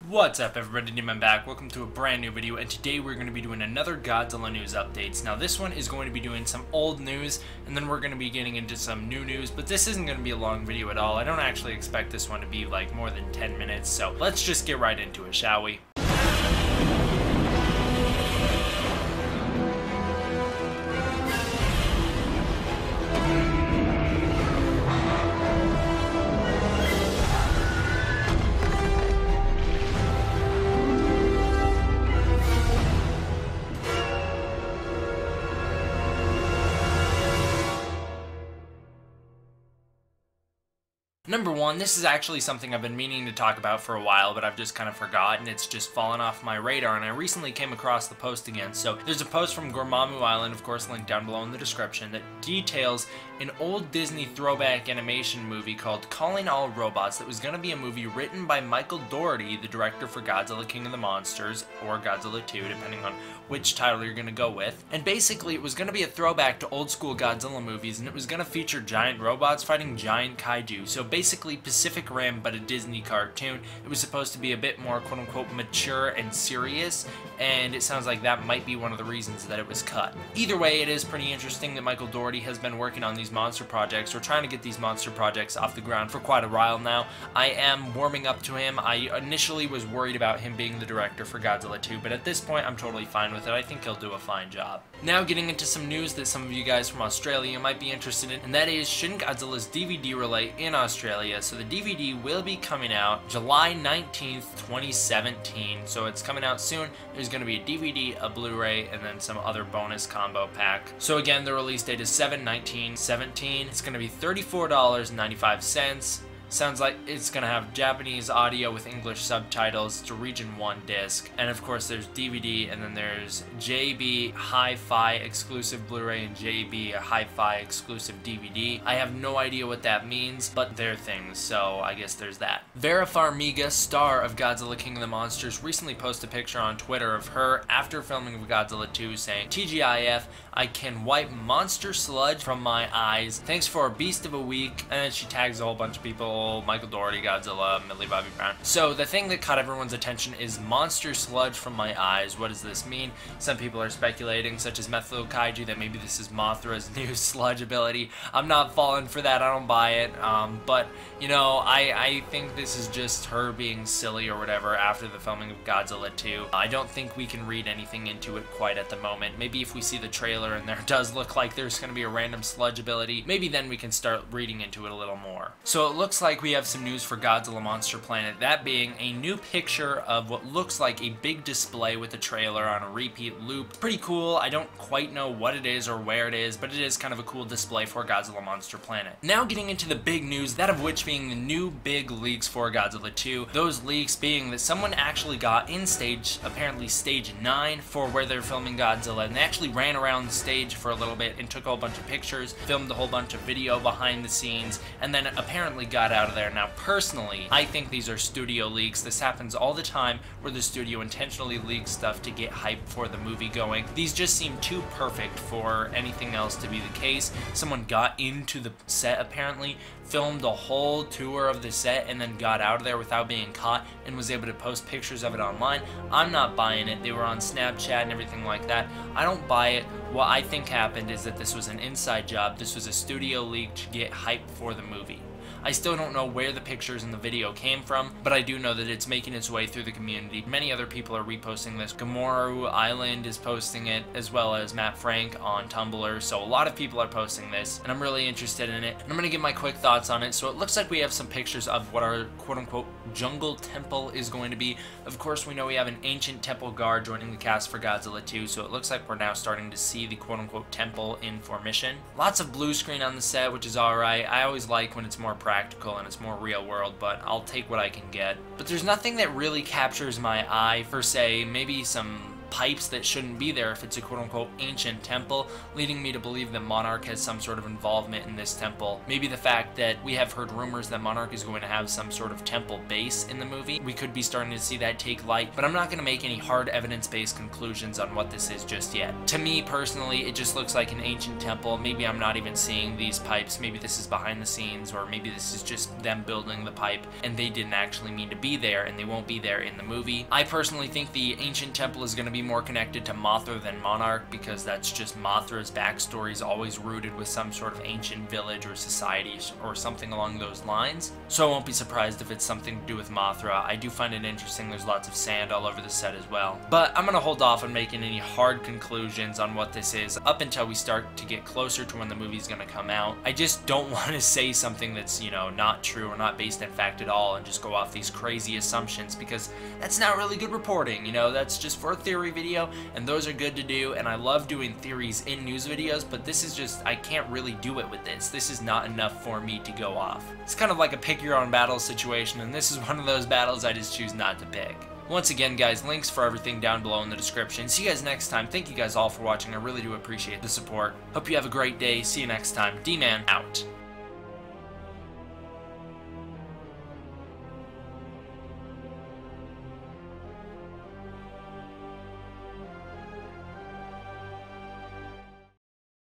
What's up everybody, I'm back. Welcome to a brand new video, and today we're going to be doing another Godzilla News Updates. Now this one is going to be doing some old news, and then we're going to be getting into some new news, but this isn't going to be a long video at all. I don't actually expect this one to be like more than 10 minutes, so let's just get right into it, shall we? Number one, this is actually something I've been meaning to talk about for a while, but I've just kind of forgotten. It's just fallen off my radar, and I recently came across the post again. So there's a post from Gormamu Island, of course, linked down below in the description, that details an old Disney throwback animation movie called Calling All Robots that was going to be a movie written by Michael Dougherty, the director for Godzilla King of the Monsters, or Godzilla 2, depending on which title you're going to go with. And basically, it was going to be a throwback to old school Godzilla movies, and it was going to feature giant robots fighting giant kaiju. So basically Pacific Rim, but a Disney cartoon. It was supposed to be a bit more quote-unquote mature and serious, and it sounds like that might be one of the reasons that it was cut. Either way, it is pretty interesting that Michael Dougherty has been working on these monster projects, or trying to get these monster projects off the ground for quite a while now. I am warming up to him. I initially was worried about him being the director for Godzilla 2, but at this point I'm totally fine with it. I think he'll do a fine job. Now getting into some news that some of you guys from Australia might be interested in, and that is Shin Godzilla's DVD release in Australia. So the DVD will be coming out July 19th, 2017, so it's coming out soon. There's going to be a DVD, a Blu-ray, and then some other bonus combo pack. So again, the release date is 7/19/17. It's going to be $34.95. Sounds like it's going to have Japanese audio with English subtitles. It's a Region 1 disc. And of course there's DVD, and then there's JB Hi-Fi exclusive Blu-ray and JB Hi-Fi exclusive DVD. I have no idea what that means, but they're things, so I guess there's that. Vera Farmiga, star of Godzilla King of the Monsters, recently posted a picture on Twitter of her after filming of Godzilla 2 saying, "TGIF, I can wipe monster sludge from my eyes. Thanks for a beast of a week." And then she tags a whole bunch of people. Michael Dougherty, Godzilla, Millie Bobby Brown. So the thing that caught everyone's attention is monster sludge from my eyes. What does this mean? Some people are speculating, such as Methyl Kaiju, that maybe this is Mothra's new sludge ability. I'm not falling for that. I don't buy it. But, you know, I think this is just her being silly or whatever after the filming of Godzilla 2. I don't think we can read anything into it quite at the moment. Maybe if we see the trailer and there does look like there's going to be a random sludge ability, maybe then we can start reading into it a little more. So it looks like we have some news for Godzilla Monster Planet, that being a new picture of what looks like a big display with a trailer on a repeat loop. Pretty cool. I don't quite know what it is or where it is, but it is kind of a cool display for Godzilla Monster Planet. Now getting into the big news, that of which being the new big leaks for Godzilla 2. Those leaks being that someone actually got in stage, apparently stage 9, for where they're filming Godzilla, and they actually ran around the stage for a little bit and took a whole bunch of pictures, filmed a whole bunch of video behind the scenes, and then apparently got out of there. Now personally, I think these are studio leaks. This happens all the time where the studio intentionally leaks stuff to get hype for the movie going. These just seem too perfect for anything else to be the case. Someone got into the set apparently, filmed a whole tour of the set, and then got out of there without being caught and was able to post pictures of it online. I'm not buying it. They were on Snapchat and everything like that. I don't buy it. What I think happened is that this was an inside job. This was a studio leak to get hype for the movie. I still don't know where the pictures in the video came from, but I do know that it's making its way through the community. Many other people are reposting this. Gomoru Island is posting it, as well as Matt Frank on Tumblr, so a lot of people are posting this, and I'm really interested in it. And I'm going to give my quick thoughts on it. So it looks like we have some pictures of what our quote-unquote jungle temple is going to be. Of course, we know we have an ancient temple guard joining the cast for Godzilla 2, so it looks like we're now starting to see the quote-unquote temple in formation. Lots of blue screen on the set, which is alright. I always like when it's more practical and it's more real world, but I'll take what I can get. But there's nothing that really captures my eye for, say, maybe some pipes that shouldn't be there if it's a quote-unquote ancient temple, leading me to believe that Monarch has some sort of involvement in this temple. Maybe the fact that we have heard rumors that Monarch is going to have some sort of temple base in the movie. We could be starting to see that take light, but I'm not going to make any hard evidence-based conclusions on what this is just yet. To me, personally, it just looks like an ancient temple. Maybe I'm not even seeing these pipes. Maybe this is behind the scenes, or maybe this is just them building the pipe and they didn't actually mean to be there and they won't be there in the movie. I personally think the ancient temple is going to be more connected to Mothra than Monarch, because that's just Mothra's backstory is always rooted with some sort of ancient village or society or something along those lines. So I won't be surprised if it's something to do with Mothra. I do find it interesting there's lots of sand all over the set as well. But I'm going to hold off on making any hard conclusions on what this is up until we start to get closer to when the movie's going to come out. I just don't want to say something that's, you know, not true or not based in fact at all and just go off these crazy assumptions, because that's not really good reporting. You know, that's just for a theory video, and those are good to do, and I love doing theories in news videos, but this is just, I can't really do it with this. This is not enough for me to go off. It's kind of like a pick your own battle situation, and this is one of those battles I just choose not to pick. Once again, guys, links for everything down below in the description. See you guys next time. Thank you guys all for watching. I really do appreciate the support. Hope you have a great day. See you next time. D-Man out.